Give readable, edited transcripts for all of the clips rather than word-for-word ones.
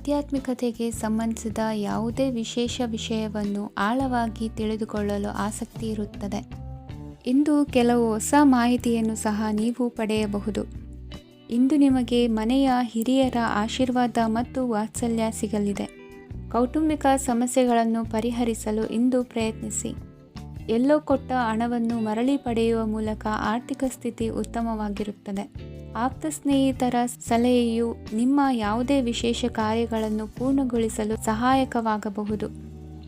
ಆಧ್ಯಾತ್ಮಿಕತೆಗೆ ಸಂಬಂಧಿಸಿದ ಯಾವುದೇ ವಿಶೇಷ ವಿಷಯವನ್ನು ಆಳವಾಗಿ ತಿಳಿದುಕೊಳ್ಳಲು ಆಸಕ್ತಿ ಇರುತ್ತದೆ. ಇಂದು ಕೆಲವು ಹೊಸ ಮಾಹಿತಿಯನ್ನು ಸಹ ನೀವು ಪಡೆಯಬಹುದು. ಇಂದು ನಿಮಗೆ ಮನೆಯ ಹಿರಿಯರ ಆಶೀರ್ವಾದ ಮತ್ತು ವಾತ್ಸಲ್ಯ ಸಿಗಲಿದೆ. ಕೌಟುಂಬಿಕ ಸಮಸ್ಯೆಗಳನ್ನು ಪರಿಹರಿಸಲು ಇಂದು ಪ್ರಯತ್ನಿಸಿ. ಎಲ್ಲೋ ಕೊಟ್ಟ ಹಣವನ್ನು ಮರಳಿ ಪಡೆಯುವ ಮೂಲಕ ಆರ್ಥಿಕ ಸ್ಥಿತಿ ಉತ್ತಮವಾಗಿರುತ್ತದೆ. ಆಪ್ತ ಸ್ನೇಹಿತರ ಸಲಹೆಯು ನಿಮ್ಮ ಯಾವುದೇ ವಿಶೇಷ ಕಾರ್ಯಗಳನ್ನು ಪೂರ್ಣಗೊಳಿಸಲು ಸಹಾಯಕವಾಗಬಹುದು.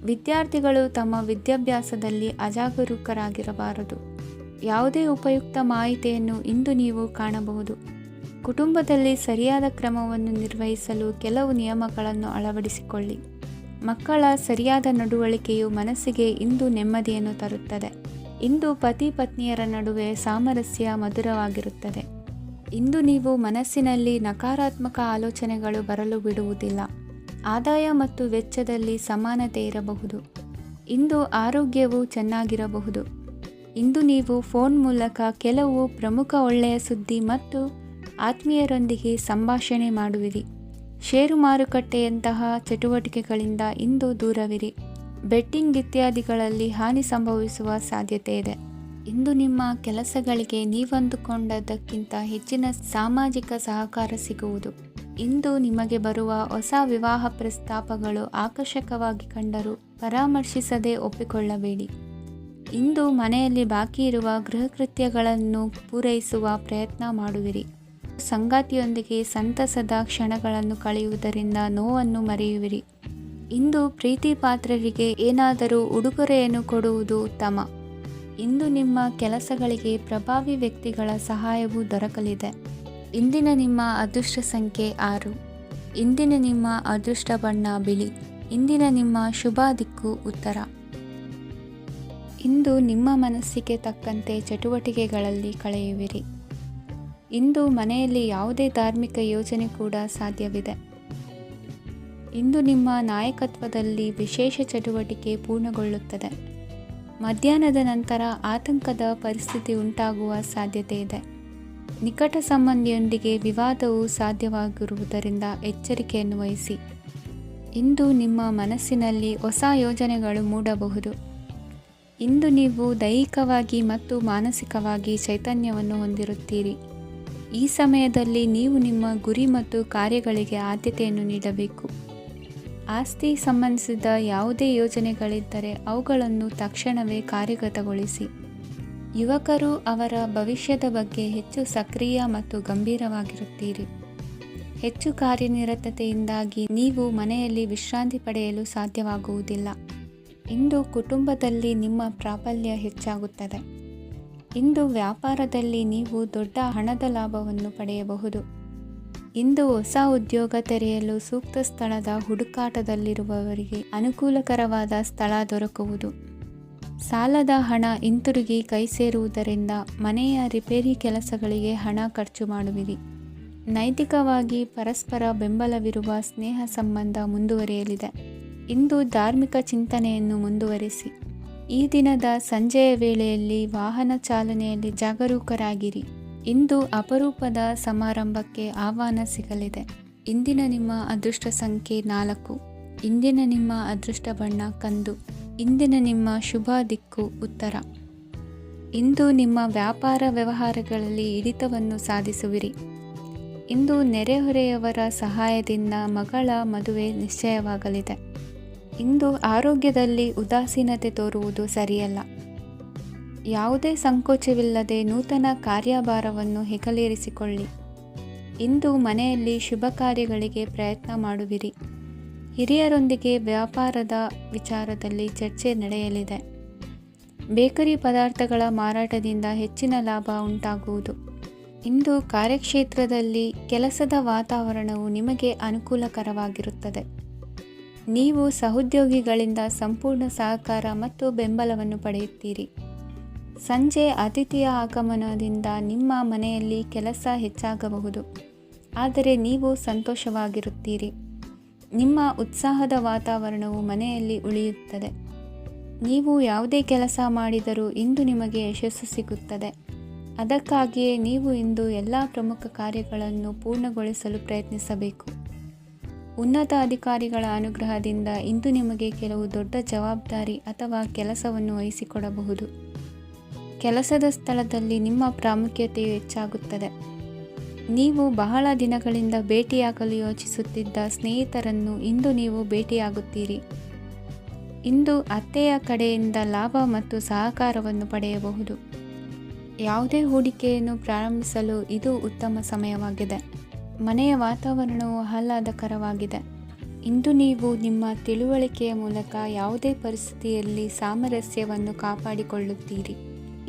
ವಿದ್ಯಾರ್ಥಿಗಳು ತಮ್ಮ ವಿದ್ಯಾಭ್ಯಾಸದಲ್ಲಿ ಅಜಾಗರೂಕರಾಗಿರಬಾರದು. ಯಾವುದೇ ಉಪಯುಕ್ತ ಮಾಹಿತಿಯನ್ನು ಇಂದು ನೀವು ಕಾಣಬಹುದು. ಕುಟುಂಬದಲ್ಲಿ ಸರಿಯಾದ ಕ್ರಮವನ್ನು ನಿರ್ವಹಿಸಲು ಕೆಲವು ನಿಯಮಗಳನ್ನು ಅಳವಡಿಸಿಕೊಳ್ಳಿ. ಮಕ್ಕಳ ಸರಿಯಾದ ನಡವಳಿಕೆಯು ಮನಸ್ಸಿಗೆ ಇಂದು ನೆಮ್ಮದಿಯನ್ನು ತರುತ್ತದೆ. ಇಂದು ಪತಿ ಪತ್ನಿಯರ ನಡುವೆ ಸಾಮರಸ್ಯ ಮಧುರವಾಗಿರುತ್ತದೆ. ಇಂದು ನೀವು ಮನಸ್ಸಿನಲ್ಲಿ ನಕಾರಾತ್ಮಕ ಆಲೋಚನೆಗಳು ಬರಲು ಬಿಡುವುದಿಲ್ಲ. ಆದಾಯ ಮತ್ತು ವೆಚ್ಚದಲ್ಲಿ ಸಮಾನತೆ ಇರಬಹುದು. ಇಂದು ಆರೋಗ್ಯವು ಚೆನ್ನಾಗಿರಬಹುದು. ಇಂದು ನೀವು ಫೋನ್ ಮೂಲಕ ಕೆಲವು ಪ್ರಮುಖ ಒಳ್ಳೆಯ ಸುದ್ದಿ ಮತ್ತು ಆತ್ಮೀಯರೊಂದಿಗೆ ಸಂಭಾಷಣೆ ಮಾಡುವಿರಿ. ಷೇರು ಮಾರುಕಟ್ಟೆಯಂತಹ ಚಟುವಟಿಕೆಗಳಿಂದ ಇಂದು ದೂರವಿರಿ. ಬೆಟ್ಟಿಂಗ್ ಇತ್ಯಾದಿಗಳಲ್ಲಿ ಹಾನಿ ಸಂಭವಿಸುವ ಸಾಧ್ಯತೆ ಇದೆ. ಇಂದು ನಿಮ್ಮ ಕೆಲಸಗಳಿಗೆ ನೀವಂದುಕೊಂಡದ್ದಕ್ಕಿಂತ ಹೆಚ್ಚಿನ ಸಾಮಾಜಿಕ ಸಹಕಾರ ಸಿಗುವುದು. ಇಂದು ನಿಮಗೆ ಬರುವ ಹೊಸ ವಿವಾಹ ಪ್ರಸ್ತಾಪಗಳು ಆಕರ್ಷಕವಾಗಿ ಕಂಡರೂ ಪರಾಮರ್ಶಿಸದೆ ಒಪ್ಪಿಕೊಳ್ಳಬೇಡಿ. ಇಂದು ಮನೆಯಲ್ಲಿ ಬಾಕಿ ಇರುವ ಗೃಹ ಕೃತ್ಯಗಳನ್ನು ಪೂರೈಸುವ ಪ್ರಯತ್ನ ಮಾಡುವಿರಿ. ಸಂಗಾತಿಯೊಂದಿಗೆ ಸಂತಸದ ಕ್ಷಣಗಳನ್ನು ಕಳೆಯುವುದರಿಂದ ನೋವನ್ನು ಮರೆಯುವಿರಿ. ಇಂದು ಪ್ರೀತಿ ಪಾತ್ರರಿಗೆ ಏನಾದರೂ ಉಡುಗೊರೆಯನ್ನು ಕೊಡುವುದು ಉತ್ತಮ. ಇಂದು ನಿಮ್ಮ ಕೆಲಸಗಳಿಗೆ ಪ್ರಭಾವಿ ವ್ಯಕ್ತಿಗಳ ಸಹಾಯವು ದೊರಕಲಿದೆ. ಇಂದಿನ ನಿಮ್ಮ ಅದೃಷ್ಟ ಸಂಖ್ಯೆ 6. ಇಂದಿನ ನಿಮ್ಮ ಅದೃಷ್ಟ ಬಣ್ಣ ಬಿಳಿ. ಇಂದಿನ ನಿಮ್ಮ ಶುಭ ದಿಕ್ಕು ಉತ್ತರ. ಇಂದು ನಿಮ್ಮ ಮನಸ್ಸಿಗೆ ತಕ್ಕಂತೆ ಚಟುವಟಿಕೆಗಳಲ್ಲಿ ಕಳೆಯುವಿರಿ. ಇಂದು ಮನೆಯಲ್ಲಿ ಯಾವುದೇ ಧಾರ್ಮಿಕ ಯೋಜನೆ ಕೂಡ ಸಾಧ್ಯವಿದೆ. ಇಂದು ನಿಮ್ಮ ನಾಯಕತ್ವದಲ್ಲಿ ವಿಶೇಷ ಚಟುವಟಿಕೆ ಪೂರ್ಣಗೊಳ್ಳುತ್ತದೆ. ಮಧ್ಯಾಹ್ನದ ನಂತರ ಆತಂಕದ ಪರಿಸ್ಥಿತಿ ಉಂಟಾಗುವ ಸಾಧ್ಯತೆ ಇದೆ. ನಿಕಟ ಸಂಬಂಧಿಯೊಂದಿಗೆ ವಿವಾದವು ಸಾಧ್ಯವಾಗಿರುವುದರಿಂದ ಎಚ್ಚರಿಕೆಯನ್ನು ವಹಿಸಿ. ಇಂದು ನಿಮ್ಮ ಮನಸ್ಸಿನಲ್ಲಿ ಹೊಸ ಯೋಜನೆಗಳು ಮೂಡಬಹುದು. ಇಂದು ನೀವು ದೈಹಿಕವಾಗಿ ಮತ್ತು ಮಾನಸಿಕವಾಗಿ ಚೈತನ್ಯವನ್ನು ಹೊಂದಿರುತ್ತೀರಿ. ಈ ಸಮಯದಲ್ಲಿ ನೀವು ನಿಮ್ಮ ಗುರಿ ಮತ್ತು ಕಾರ್ಯಗಳಿಗೆ ಆದ್ಯತೆಯನ್ನು ನೀಡಬೇಕು. ಆಸ್ತಿ ಸಂಬಂಧಿಸಿದ ಯಾವುದೇ ಯೋಜನೆಗಳಿದ್ದರೆ ಅವುಗಳನ್ನು ತಕ್ಷಣವೇ ಕಾರ್ಯಗತಗೊಳಿಸಿ. ಯುವಕರು ಅವರ ಭವಿಷ್ಯದ ಬಗ್ಗೆ ಹೆಚ್ಚು ಸಕ್ರಿಯ ಮತ್ತು ಗಂಭೀರವಾಗಿರುತ್ತೀರಿ. ಹೆಚ್ಚು ಕಾರ್ಯನಿರತತೆಯಿಂದಾಗಿ ನೀವು ಮನೆಯಲ್ಲಿ ವಿಶ್ರಾಂತಿ ಪಡೆಯಲು ಸಾಧ್ಯವಾಗುವುದಿಲ್ಲ. ಇಂದು ಕುಟುಂಬದಲ್ಲಿ ನಿಮ್ಮ ಪ್ರಾಬಲ್ಯ ಹೆಚ್ಚಾಗುತ್ತದೆ. ಇಂದು ವ್ಯಾಪಾರದಲ್ಲಿ ನೀವು ದೊಡ್ಡ ಹಣದ ಲಾಭವನ್ನು ಪಡೆಯಬಹುದು. ಇಂದು ಹೊಸ ಉದ್ಯೋಗ ತೆರೆಯಲು ಸೂಕ್ತ ಸ್ಥಳದ ಹುಡುಕಾಟದಲ್ಲಿರುವವರಿಗೆ ಅನುಕೂಲಕರವಾದ ಸ್ಥಳ ದೊರಕುವುದು. ಸಾಲದ ಹಣ ಹಿಂತಿರುಗಿ ಕೈ ಸೇರುವುದರಿಂದ ಮನೆಯ ರಿಪೇರಿ ಕೆಲಸಗಳಿಗೆ ಹಣ ಖರ್ಚು ಮಾಡುವಿರಿ. ನೈತಿಕವಾಗಿ ಪರಸ್ಪರ ಬೆಂಬಲವಿರುವ ಸ್ನೇಹ ಸಂಬಂಧ ಮುಂದುವರಿಯಲಿದೆ. ಇಂದು ಧಾರ್ಮಿಕ ಚಿಂತನೆಯನ್ನು ಮುಂದುವರಿಸಿ. ಈ ದಿನದ ಸಂಜೆಯ ವೇಳೆಯಲ್ಲಿ ವಾಹನ ಚಾಲನೆಯಲ್ಲಿ ಜಾಗರೂಕರಾಗಿರಿ. ಇಂದು ಅಪರೂಪದ ಸಮಾರಂಭಕ್ಕೆ ಆಹ್ವಾನ ಸಿಗಲಿದೆ. ಇಂದಿನ ನಿಮ್ಮ ಅದೃಷ್ಟ ಸಂಖ್ಯೆ 4. ಇಂದಿನ ನಿಮ್ಮ ಅದೃಷ್ಟ ಬಣ್ಣ ಕಂದು. ಇಂದಿನ ನಿಮ್ಮ ಶುಭ ದಿಕ್ಕು ಉತ್ತರ. ಇಂದು ನಿಮ್ಮ ವ್ಯಾಪಾರ ವ್ಯವಹಾರಗಳಲ್ಲಿ ಹಿಡಿತವನ್ನು ಸಾಧಿಸುವಿರಿ. ಇಂದು ನೆರೆಹೊರೆಯವರ ಸಹಾಯದಿಂದ ಮಗಳ ಮದುವೆ ನಿಶ್ಚಯವಾಗಲಿದೆ. ಇಂದು ಆರೋಗ್ಯದಲ್ಲಿ ಉದಾಸೀನತೆ ತೋರುವುದು ಸರಿಯಲ್ಲ. ಯಾವುದೇ ಸಂಕೋಚವಿಲ್ಲದೆ ನೂತನ ಕಾರ್ಯಭಾರವನ್ನು ಹೆಗಲೇರಿಸಿಕೊಳ್ಳಿ. ಇಂದು ಮನೆಯಲ್ಲಿ ಶುಭ ಕಾರ್ಯಗಳಿಗೆ ಪ್ರಯತ್ನ ಮಾಡುವಿರಿ. ಹಿರಿಯರೊಂದಿಗೆ ವ್ಯಾಪಾರದ ವಿಚಾರದಲ್ಲಿ ಚರ್ಚೆ ನಡೆಯಲಿದೆ. ಬೇಕರಿ ಪದಾರ್ಥಗಳ ಮಾರಾಟದಿಂದ ಹೆಚ್ಚಿನ ಲಾಭ ಉಂಟಾಗುವುದು. ಇಂದು ಕಾರ್ಯಕ್ಷೇತ್ರದಲ್ಲಿ ಕೆಲಸದ ವಾತಾವರಣವು ನಿಮಗೆ ಅನುಕೂಲಕರವಾಗಿರುತ್ತದೆ. ನೀವು ಸಹೋದ್ಯೋಗಿಗಳಿಂದ ಸಂಪೂರ್ಣ ಸಹಕಾರ ಮತ್ತು ಬೆಂಬಲವನ್ನು ಪಡೆಯುತ್ತೀರಿ. ಸಂಜೆ ಅತಿಥಿಯ ಆಗಮನದಿಂದ ನಿಮ್ಮ ಮನೆಯಲ್ಲಿ ಕೆಲಸ ಹೆಚ್ಚಾಗಬಹುದು, ಆದರೆ ನೀವು ಸಂತೋಷವಾಗಿರುತ್ತೀರಿ. ನಿಮ್ಮ ಉತ್ಸಾಹದ ವಾತಾವರಣವು ಮನೆಯಲ್ಲಿ ಉಳಿಯುತ್ತದೆ. ನೀವು ಯಾವುದೇ ಕೆಲಸ ಮಾಡಿದರೂ ಇಂದು ನಿಮಗೆ ಯಶಸ್ಸು ಸಿಗುತ್ತದೆ. ಅದಕ್ಕಾಗಿಯೇ ನೀವು ಇಂದು ಎಲ್ಲ ಪ್ರಮುಖ ಕಾರ್ಯಗಳನ್ನು ಪೂರ್ಣಗೊಳಿಸಲು ಪ್ರಯತ್ನಿಸಬೇಕು. ಉನ್ನತ ಅಧಿಕಾರಿಗಳ ಅನುಗ್ರಹದಿಂದ ಇಂದು ನಿಮಗೆ ಕೆಲವು ದೊಡ್ಡ ಜವಾಬ್ದಾರಿ ಅಥವಾ ಕೆಲಸವನ್ನು ವಹಿಸಿಕೊಡಬಹುದು. ಕೆಲಸದ ಸ್ಥಳದಲ್ಲಿ ನಿಮ್ಮ ಪ್ರಾಮುಖ್ಯತೆಯು ಹೆಚ್ಚಾಗುತ್ತದೆ. ನೀವು ಬಹಳ ದಿನಗಳಿಂದ ಭೇಟಿಯಾಗಲು ಯೋಚಿಸುತ್ತಿದ್ದ ಸ್ನೇಹಿತರನ್ನು ಇಂದು ನೀವು ಭೇಟಿಯಾಗುತ್ತೀರಿ. ಇಂದು ಅತ್ತೆಯ ಕಡೆಯಿಂದ ಲಾಭ ಮತ್ತು ಸಹಕಾರವನ್ನು ಪಡೆಯಬಹುದು. ಯಾವುದೇ ಹೂಡಿಕೆಯನ್ನು ಪ್ರಾರಂಭಿಸಲು ಇದು ಉತ್ತಮ ಸಮಯವಾಗಿದೆ. ಮನೆಯ ವಾತಾವರಣವು ಆಹ್ಲಾದಕರವಾಗಿದೆ. ಇಂದು ನೀವು ನಿಮ್ಮ ತಿಳುವಳಿಕೆಯ ಮೂಲಕ ಯಾವುದೇ ಪರಿಸ್ಥಿತಿಯಲ್ಲಿ ಸಾಮರಸ್ಯವನ್ನು ಕಾಪಾಡಿಕೊಳ್ಳುತ್ತೀರಿ.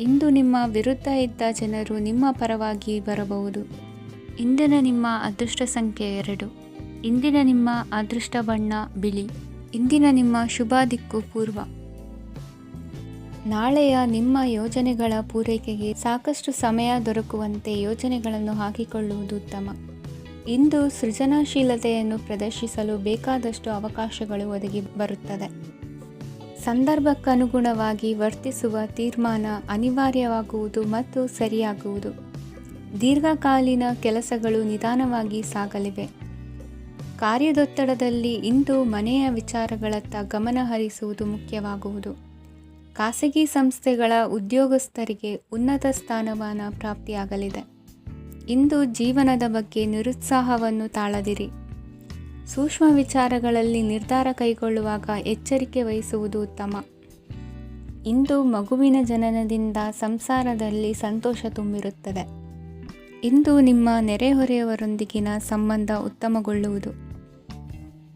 ಇಂದು ನಿಮ್ಮ ವಿರುದ್ಧ ಇದ್ದ ಜನರು ನಿಮ್ಮ ಪರವಾಗಿ ಬರಬಹುದು. ಇಂದಿನ ನಿಮ್ಮ ಅದೃಷ್ಟ ಸಂಖ್ಯೆ 2. ಇಂದಿನ ನಿಮ್ಮ ಅದೃಷ್ಟ ಬಣ್ಣ ಬಿಳಿ. ಇಂದಿನ ನಿಮ್ಮ ಶುಭ ದಿಕ್ಕು ಪೂರ್ವ. ನಾಳೆಯ ನಿಮ್ಮ ಯೋಜನೆಗಳ ಪೂರೈಕೆಗೆ ಸಾಕಷ್ಟು ಸಮಯ ದೊರಕುವಂತೆ ಯೋಜನೆಗಳನ್ನು ಹಾಕಿಕೊಳ್ಳುವುದು ಉತ್ತಮ. ಇಂದು ಸೃಜನಶೀಲತೆಯನ್ನು ಪ್ರದರ್ಶಿಸಲು ಬೇಕಾದಷ್ಟು ಅವಕಾಶಗಳು ಒದಗಿ ಬರುತ್ತದೆ. ಸಂದರ್ಭಕ್ಕನುಗುಣವಾಗಿ ವರ್ತಿಸುವ ತೀರ್ಮಾನ ಅನಿವಾರ್ಯವಾಗುವುದು ಮತ್ತು ಸರಿಯಾಗುವುದು. ದೀರ್ಘಕಾಲೀನ ಕೆಲಸಗಳು ನಿಧಾನವಾಗಿ ಸಾಗಲಿವೆ. ಕಾರ್ಯದೊತ್ತಡದಲ್ಲಿ ಇಂದು ಮನೆಯ ವಿಚಾರಗಳತ್ತ ಗಮನ ಹರಿಸುವುದು ಮುಖ್ಯವಾಗುವುದು. ಖಾಸಗಿ ಸಂಸ್ಥೆಗಳ ಉದ್ಯೋಗಸ್ಥರಿಗೆ ಉನ್ನತ ಸ್ಥಾನಮಾನ ಪ್ರಾಪ್ತಿಯಾಗಲಿದೆ. ಇಂದು ಜೀವನದ ಬಗ್ಗೆ ನಿರುತ್ಸಾಹವನ್ನು ತಾಳದಿರಿ. ಸೂಕ್ಷ್ಮ ವಿಚಾರಗಳಲ್ಲಿ ನಿರ್ಧಾರ ಕೈಗೊಳ್ಳುವಾಗ ಎಚ್ಚರಿಕೆ ವಹಿಸುವುದು ಉತ್ತಮ. ಇಂದು ಮಗುವಿನ ಜನನದಿಂದ ಸಂಸಾರದಲ್ಲಿ ಸಂತೋಷ ತುಂಬಿರುತ್ತದೆ. ಇಂದು ನಿಮ್ಮ ನೆರೆಹೊರೆಯವರೊಂದಿಗಿನ ಸಂಬಂಧ ಉತ್ತಮಗೊಳ್ಳುವುದು.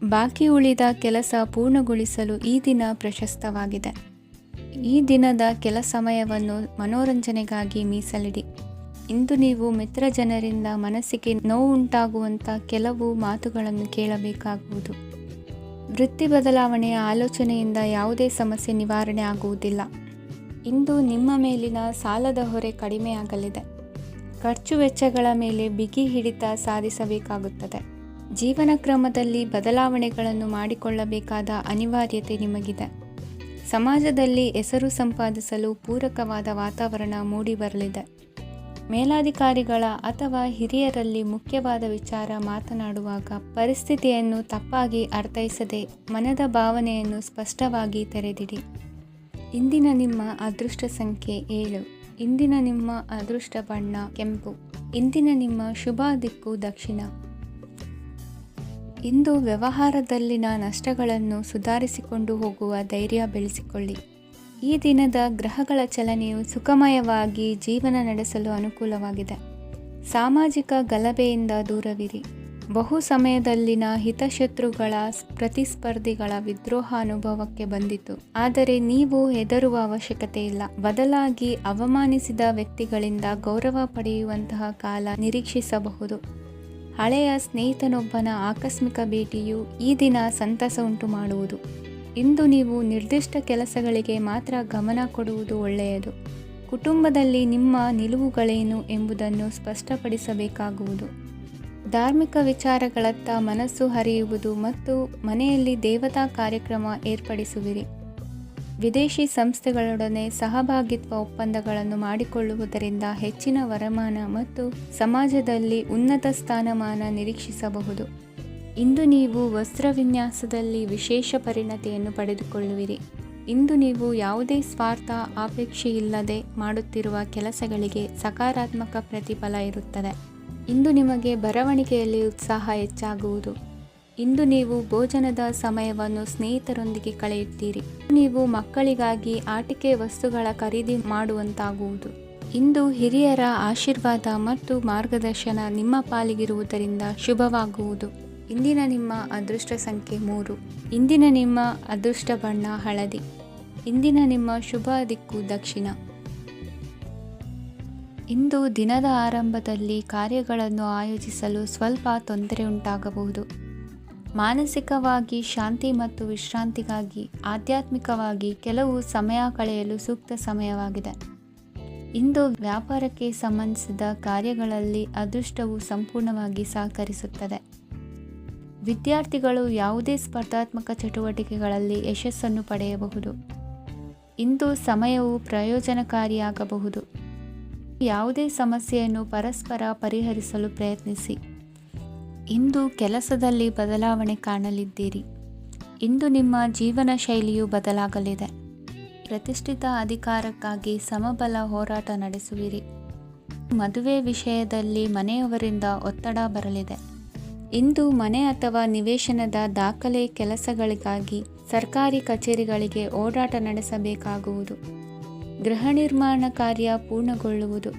ಬಾಕಿ ಉಳಿದ ಕೆಲಸ ಪೂರ್ಣಗೊಳಿಸಲು ಈ ದಿನ ಪ್ರಶಸ್ತವಾಗಿದೆ. ಈ ದಿನದ ಕೆಲ ಸಮಯವನ್ನು ಮನೋರಂಜನೆಗಾಗಿ ಮೀಸಲಿಡಿ. ಇಂದು ನೀವು ಮಿತ್ರ ಜನರಿಂದ ಮನಸ್ಸಿಗೆ ನೋವುಂಟಾಗುವಂಥ ಕೆಲವು ಮಾತುಗಳನ್ನು ಕೇಳಬೇಕಾಗುವುದು. ವೃತ್ತಿ ಬದಲಾವಣೆಯ ಆಲೋಚನೆಯಿಂದ ಯಾವುದೇ ಸಮಸ್ಯೆ ನಿವಾರಣೆ ಆಗುವುದಿಲ್ಲ. ಇಂದು ನಿಮ್ಮ ಮೇಲಿನ ಸಾಲದ ಹೊರೆ ಕಡಿಮೆಯಾಗಲಿದೆ. ಖರ್ಚು ವೆಚ್ಚಗಳ ಮೇಲೆ ಬಿಗಿ ಹಿಡಿತ ಸಾಧಿಸಬೇಕಾಗುತ್ತದೆ. ಜೀವನ ಕ್ರಮದಲ್ಲಿ ಬದಲಾವಣೆಗಳನ್ನು ಮಾಡಿಕೊಳ್ಳಬೇಕಾದ ಅನಿವಾರ್ಯತೆ ನಿಮಗಿದೆ. ಸಮಾಜದಲ್ಲಿ ಹೆಸರು ಸಂಪಾದಿಸಲು ಪೂರಕವಾದ ವಾತಾವರಣ ಮೂಡಿಬರಲಿದೆ. ಮೇಲಾಧಿಕಾರಿಗಳ ಅಥವಾ ಹಿರಿಯರಲ್ಲಿ ಮುಖ್ಯವಾದ ವಿಚಾರ ಮಾತನಾಡುವಾಗ ಪರಿಸ್ಥಿತಿಯನ್ನು ತಪ್ಪಾಗಿ ಅರ್ಥೈಸದೆ ಮನದ ಭಾವನೆಯನ್ನು ಸ್ಪಷ್ಟವಾಗಿ ತೆರೆದಿಡಿ. ಇಂದಿನ ನಿಮ್ಮ ಅದೃಷ್ಟ ಸಂಖ್ಯೆ 7. ಇಂದಿನ ನಿಮ್ಮ ಅದೃಷ್ಟ ಬಣ್ಣ ಕೆಂಪು. ಇಂದಿನ ನಿಮ್ಮ ಶುಭ ದಿಕ್ಕು ದಕ್ಷಿಣ. ಇಂದು ವ್ಯವಹಾರದಲ್ಲಿನ ನಷ್ಟಗಳನ್ನು ಸುಧಾರಿಸಿಕೊಂಡು ಹೋಗುವ ಧೈರ್ಯ ಬೆಳೆಸಿಕೊಳ್ಳಿ. ಈ ದಿನದ ಗ್ರಹಗಳ ಚಲನೆಯು ಸುಖಮಯವಾಗಿ ಜೀವನ ನಡೆಸಲು ಅನುಕೂಲವಾಗಿದೆ. ಸಾಮಾಜಿಕ ಗಲಭೆಯಿಂದ ದೂರವಿರಿ. ಬಹು ಸಮಯದಲ್ಲಿನ ಹಿತಶತ್ರುಗಳ ಪ್ರತಿಸ್ಪರ್ಧಿಗಳ ವಿದ್ರೋಹ ಅನುಭವಕ್ಕೆ ಬಂದಿತು. ಆದರೆ ನೀವು ಹೆದರುವ ಅವಶ್ಯಕತೆ ಇಲ್ಲ. ಬದಲಾಗಿ ಅವಮಾನಿಸಿದ ವ್ಯಕ್ತಿಗಳಿಂದ ಗೌರವ ಪಡೆಯುವಂತಹ ಕಾಲ ನಿರೀಕ್ಷಿಸಬಹುದು. ಹಳೆಯ ಸ್ನೇಹಿತನೊಬ್ಬನ ಆಕಸ್ಮಿಕ ಭೇಟಿಯು ಈ ದಿನ ಸಂತಸ ಉಂಟು ಮಾಡುವುದು. ಇಂದು ನೀವು ನಿರ್ದಿಷ್ಟ ಕೆಲಸಗಳಿಗೆ ಮಾತ್ರ ಗಮನ ಕೊಡುವುದು ಒಳ್ಳೆಯದು. ಕುಟುಂಬದಲ್ಲಿ ನಿಮ್ಮ ನಿಲುವುಗಳೇನು ಎಂಬುದನ್ನು ಸ್ಪಷ್ಟಪಡಿಸಬೇಕಾಗುವುದು. ಧಾರ್ಮಿಕ ವಿಚಾರಗಳತ್ತ ಮನಸ್ಸು ಹರಿಯುವುದು ಮತ್ತು ಮನೆಯಲ್ಲಿ ದೇವತಾ ಕಾರ್ಯಕ್ರಮ ಏರ್ಪಡಿಸುವಿರಿ. ವಿದೇಶಿ ಸಂಸ್ಥೆಗಳೊಡನೆ ಸಹಭಾಗಿತ್ವ ಒಪ್ಪಂದಗಳನ್ನು ಮಾಡಿಕೊಳ್ಳುವುದರಿಂದ ಹೆಚ್ಚಿನ ವರಮಾನ ಮತ್ತು ಸಮಾಜದಲ್ಲಿ ಉನ್ನತ ಸ್ಥಾನಮಾನ ನಿರೀಕ್ಷಿಸಬಹುದು. ಇಂದು ನೀವು ವಸ್ತ್ರವಿನ್ಯಾಸದಲ್ಲಿ ವಿಶೇಷ ಪರಿಣತಿಯನ್ನು ಪಡೆದುಕೊಳ್ಳುವಿರಿ. ಇಂದು ನೀವು ಯಾವುದೇ ಸ್ವಾರ್ಥ ಅಪೇಕ್ಷೆಯಿಲ್ಲದೆ ಮಾಡುತ್ತಿರುವ ಕೆಲಸಗಳಿಗೆ ಸಕಾರಾತ್ಮಕ ಪ್ರತಿಫಲ ಇರುತ್ತದೆ. ಇಂದು ನಿಮಗೆ ಬರವಣಿಗೆಯಲ್ಲಿ ಉತ್ಸಾಹ ಹೆಚ್ಚಾಗುವುದು. ಇಂದು ನೀವು ಭೋಜನದ ಸಮಯವನ್ನು ಸ್ನೇಹಿತರೊಂದಿಗೆ ಕಳೆಯುತ್ತೀರಿ. ನೀವು ಮಕ್ಕಳಿಗಾಗಿ ಆಟಿಕೆ ವಸ್ತುಗಳ ಖರೀದಿ ಮಾಡುವಂತಾಗುವುದು. ಇಂದು ಹಿರಿಯರ ಆಶೀರ್ವಾದ ಮತ್ತು ಮಾರ್ಗದರ್ಶನ ನಿಮ್ಮ ಪಾಲಿಗಿರುವುದರಿಂದ ಶುಭವಾಗುವುದು. ಇಂದಿನ ನಿಮ್ಮ ಅದೃಷ್ಟ ಸಂಖ್ಯೆ 3. ಇಂದಿನ ನಿಮ್ಮ ಅದೃಷ್ಟ ಬಣ್ಣ ಹಳದಿ. ಇಂದಿನ ನಿಮ್ಮ ಶುಭ ದಿಕ್ಕು ದಕ್ಷಿಣ. ಇಂದು ದಿನದ ಆರಂಭದಲ್ಲಿ ಕಾರ್ಯಗಳನ್ನು ಆಯೋಜಿಸಲು ಸ್ವಲ್ಪ ತೊಂದರೆ ಉಂಟಾಗಬಹುದು. ಮಾನಸಿಕವಾಗಿ ಶಾಂತಿ ಮತ್ತು ವಿಶ್ರಾಂತಿಗಾಗಿ ಆಧ್ಯಾತ್ಮಿಕವಾಗಿ ಕೆಲವು ಸಮಯ ಕಳೆಯಲು ಸೂಕ್ತ ಸಮಯವಾಗಿದೆ. ಇಂದು ವ್ಯಾಪಾರಕ್ಕೆ ಸಂಬಂಧಿಸಿದ ಕಾರ್ಯಗಳಲ್ಲಿ ಅದೃಷ್ಟವು ಸಂಪೂರ್ಣವಾಗಿ ಸಹಕರಿಸುತ್ತದೆ. ವಿದ್ಯಾರ್ಥಿಗಳು ಯಾವುದೇ ಸ್ಪರ್ಧಾತ್ಮಕ ಚಟುವಟಿಕೆಗಳಲ್ಲಿ ಯಶಸ್ಸನ್ನು ಪಡೆಯಬಹುದು. ಇಂದು ಸಮಯವು ಪ್ರಯೋಜನಕಾರಿಯಾಗಬಹುದು. ಯಾವುದೇ ಸಮಸ್ಯೆಯನ್ನು ಪರಸ್ಪರ ಪರಿಹರಿಸಲು ಪ್ರಯತ್ನಿಸಿ. ಇಂದು ಕೆಲಸದಲ್ಲಿ ಬದಲಾವಣೆ ಕಾಣಲಿದ್ದೀರಿ. ಇಂದು ನಿಮ್ಮ ಜೀವನ ಶೈಲಿಯು ಬದಲಾಗಲಿದೆ. ಪ್ರತಿಷ್ಠಿತ ಅಧಿಕಾರಕ್ಕಾಗಿ ಸಮಬಲ ಹೋರಾಟ ನಡೆಸುವಿರಿ. ಮದುವೆ ವಿಷಯದಲ್ಲಿ ಮನೆಯವರಿಂದ ಒತ್ತಡ ಬರಲಿದೆ. ಇಂದು ಮನೆ ಅಥವಾ ನಿವೇಶನದ ದಾಖಲೆ ಕೆಲಸಗಳಿಗಾಗಿ ಸರ್ಕಾರಿ ಕಚೇರಿಗಳಿಗೆ ಓಡಾಟ ನಡೆಸಬೇಕಾಗುವುದು. ಗೃಹ ನಿರ್ಮಾಣ ಕಾರ್ಯ ಪೂರ್ಣಗೊಳ್ಳುವುದು.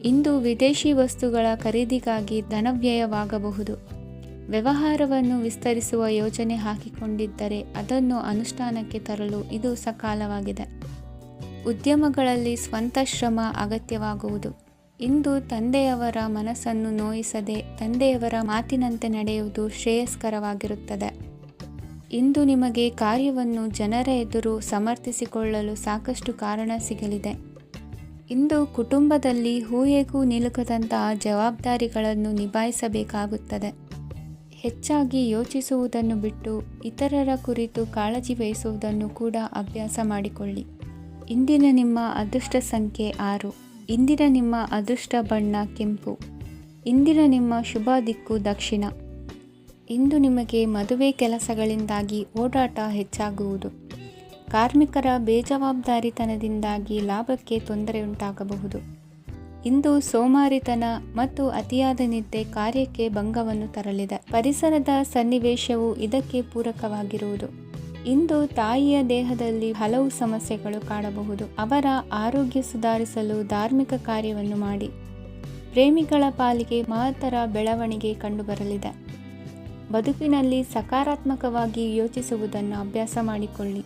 ಇಂದು ವಿದೇಶಿ ವಸ್ತುಗಳ ಖರೀದಿಗಾಗಿ ಧನವ್ಯಯವಾಗಬಹುದು. ವ್ಯವಹಾರವನ್ನು ವಿಸ್ತರಿಸುವ ಯೋಜನೆ ಹಾಕಿಕೊಂಡಿದ್ದರೆ ಅದನ್ನು ಅನುಷ್ಠಾನಕ್ಕೆ ತರಲು ಇದು ಸಕಾಲವಾಗಿದೆ. ಉದ್ಯಮಗಳಲ್ಲಿ ಸ್ವಂತ ಶ್ರಮ ಅಗತ್ಯವಾಗುವುದು. ಇಂದು ತಂದೆಯವರ ಮನಸ್ಸನ್ನು ನೋಯಿಸದೆ ತಂದೆಯವರ ಮಾತಿನಂತೆ ನಡೆಯುವುದು ಶ್ರೇಯಸ್ಕರವಾಗಿರುತ್ತದೆ. ಇಂದು ನಿಮಗೆ ಕಾರ್ಯವನ್ನು ಜನರ ಎದುರು ಸಮರ್ಥಿಸಿಕೊಳ್ಳಲು ಸಾಕಷ್ಟು ಕಾರಣ ಸಿಗಲಿದೆ. ಇಂದು ಕುಟುಂಬದಲ್ಲಿ ಹೂಯೆಗೂ ನಿಲುಕದಂತಹ ಜವಾಬ್ದಾರಿಗಳನ್ನು ನಿಭಾಯಿಸಬೇಕಾಗುತ್ತದೆ. ಹೆಚ್ಚಾಗಿ ಯೋಚಿಸುವುದನ್ನು ಬಿಟ್ಟು ಇತರರ ಕುರಿತು ಕಾಳಜಿ ವಹಿಸುವುದನ್ನು ಕೂಡ ಅಭ್ಯಾಸ ಮಾಡಿಕೊಳ್ಳಿ. ಇಂದಿನ ನಿಮ್ಮ ಅದೃಷ್ಟ ಸಂಖ್ಯೆ 6. ಇಂದಿನ ನಿಮ್ಮ ಅದೃಷ್ಟ ಬಣ್ಣ ಕೆಂಪು. ಇಂದಿನ ನಿಮ್ಮ ಶುಭ ದಿಕ್ಕು ದಕ್ಷಿಣ. ಇಂದು ನಿಮಗೆ ಮದುವೆ ಕೆಲಸಗಳಿಂದಾಗಿ ಓಡಾಟ ಹೆಚ್ಚಾಗುವುದು. ಕಾರ್ಮಿಕರ ಬೇಜವಾಬ್ದಾರಿತನದಿಂದಾಗಿ ಲಾಭಕ್ಕೆ ತೊಂದರೆಯುಂಟಾಗಬಹುದು. ಇಂದು ಸೋಮಾರಿತನ ಮತ್ತು ಅತಿಯಾದ ನಿದ್ದೆ ಕಾರ್ಯಕ್ಕೆ ಭಂಗವನ್ನು ತರಲಿದೆ. ಪರಿಸರದ ಸನ್ನಿವೇಶವು ಇದಕ್ಕೆ ಪೂರಕವಾಗಿರುವುದು. ಇಂದು ತಾಯಿಯ ದೇಹದಲ್ಲಿ ಹಲವು ಸಮಸ್ಯೆಗಳು ಕಾಣಬಹುದು. ಅವರ ಆರೋಗ್ಯ ಸುಧಾರಿಸಲು ಧಾರ್ಮಿಕ ಕಾರ್ಯವನ್ನು ಮಾಡಿ. ಪ್ರೇಮಿಗಳ ಪಾಲಿಗೆ ಮಹತ್ತರ ಬೆಳವಣಿಗೆ ಕಂಡುಬರಲಿದೆ. ಬದುಕಿನಲ್ಲಿ ಸಕಾರಾತ್ಮಕವಾಗಿ ಯೋಚಿಸುವುದನ್ನು ಅಭ್ಯಾಸ ಮಾಡಿಕೊಳ್ಳಿ.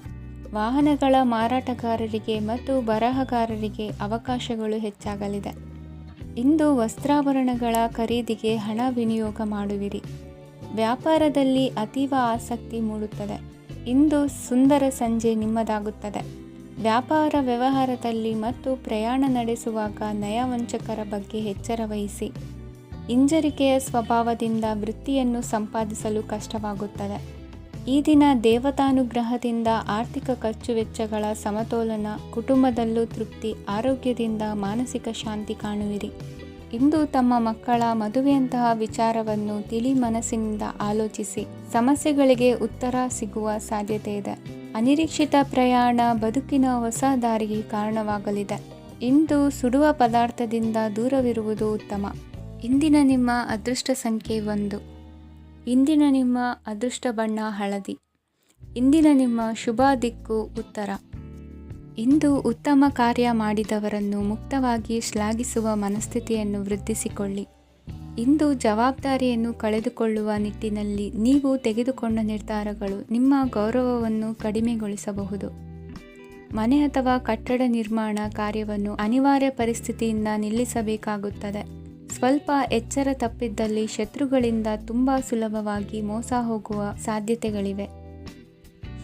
ವಾಹನಗಳ ಮಾರಾಟಗಾರರಿಗೆ ಮತ್ತು ಬರಹಗಾರರಿಗೆ ಅವಕಾಶಗಳು ಹೆಚ್ಚಾಗಲಿದೆ. ಇಂದು ವಸ್ತ್ರಾಭರಣಗಳ ಖರೀದಿಗೆ ಹಣ ವಿನಿಯೋಗ ಮಾಡುವಿರಿ. ವ್ಯಾಪಾರದಲ್ಲಿ ಅತೀವ ಆಸಕ್ತಿ ಮೂಡುತ್ತದೆ. ಇಂದು ಸುಂದರ ಸಂಜೆ ನಿಮ್ಮದಾಗುತ್ತದೆ. ವ್ಯಾಪಾರ ವ್ಯವಹಾರದಲ್ಲಿ ಮತ್ತು ಪ್ರಯಾಣ ನಡೆಸುವಾಗ ನಯವಂಚಕರ ಬಗ್ಗೆ ಎಚ್ಚರ ವಹಿಸಿ. ಹಿಂಜರಿಕೆಯ ಸ್ವಭಾವದಿಂದ ವೃತ್ತಿಯನ್ನು ಸಂಪಾದಿಸಲು ಕಷ್ಟವಾಗುತ್ತದೆ. ಈ ದಿನ ದೇವತಾನುಗ್ರಹದಿಂದ ಆರ್ಥಿಕ ಖರ್ಚು ವೆಚ್ಚಗಳ ಸಮತೋಲನ, ಕುಟುಂಬದಲ್ಲೂ ತೃಪ್ತಿ, ಆರೋಗ್ಯದಿಂದ ಮಾನಸಿಕ ಶಾಂತಿ ಕಾಣುವಿರಿ. ಇಂದು ತಮ್ಮ ಮಕ್ಕಳ ಮದುವೆಯಂತಹ ವಿಚಾರವನ್ನು ತಿಳಿ ಮನಸ್ಸಿನಿಂದ ಆಲೋಚಿಸಿ ಸಮಸ್ಯೆಗಳಿಗೆ ಉತ್ತರ ಸಿಗುವ ಸಾಧ್ಯತೆ ಇದೆ. ಅನಿರೀಕ್ಷಿತ ಪ್ರಯಾಣ ಬದುಕಿನ ಹೊಸ ದಾರಿಗೆ ಕಾರಣವಾಗಲಿದೆ. ಇಂದು ಸುಡುವ ಪದಾರ್ಥದಿಂದ ದೂರವಿರುವುದು ಉತ್ತಮ. ಇಂದಿನ ನಿಮ್ಮ ಅದೃಷ್ಟ ಸಂಖ್ಯೆ 1. ಇಂದಿನ ನಿಮ್ಮ ಅದೃಷ್ಟ ಬಣ್ಣ ಹಳದಿ. ಇಂದಿನ ನಿಮ್ಮ ಶುಭ ದಿಕ್ಕು ಉತ್ತರ. ಇಂದು ಉತ್ತಮ ಕಾರ್ಯ ಮಾಡಿದವರನ್ನು ಮುಕ್ತವಾಗಿ ಶ್ಲಾಘಿಸುವ ಮನಸ್ಥಿತಿಯನ್ನು ವೃದ್ಧಿಸಿಕೊಳ್ಳಿ. ಇಂದು ಜವಾಬ್ದಾರಿಯನ್ನು ಕಳೆದುಕೊಳ್ಳುವ ನಿಟ್ಟಿನಲ್ಲಿ ನೀವು ತೆಗೆದುಕೊಂಡ ನಿರ್ಧಾರಗಳು ನಿಮ್ಮ ಗೌರವವನ್ನು ಕಡಿಮೆಗೊಳಿಸಬಹುದು. ಮನೆ ಅಥವಾ ಕಟ್ಟಡ ನಿರ್ಮಾಣ ಕಾರ್ಯವನ್ನು ಅನಿವಾರ್ಯ ಪರಿಸ್ಥಿತಿಯಿಂದ ನಿಲ್ಲಿಸಬೇಕಾಗುತ್ತದೆ. ಸ್ವಲ್ಪ ಎಚ್ಚರ ತಪ್ಪಿದ್ದಲ್ಲಿ ಶತ್ರುಗಳಿಂದ ತುಂಬ ಸುಲಭವಾಗಿ ಮೋಸ ಹೋಗುವ ಸಾಧ್ಯತೆಗಳಿವೆ.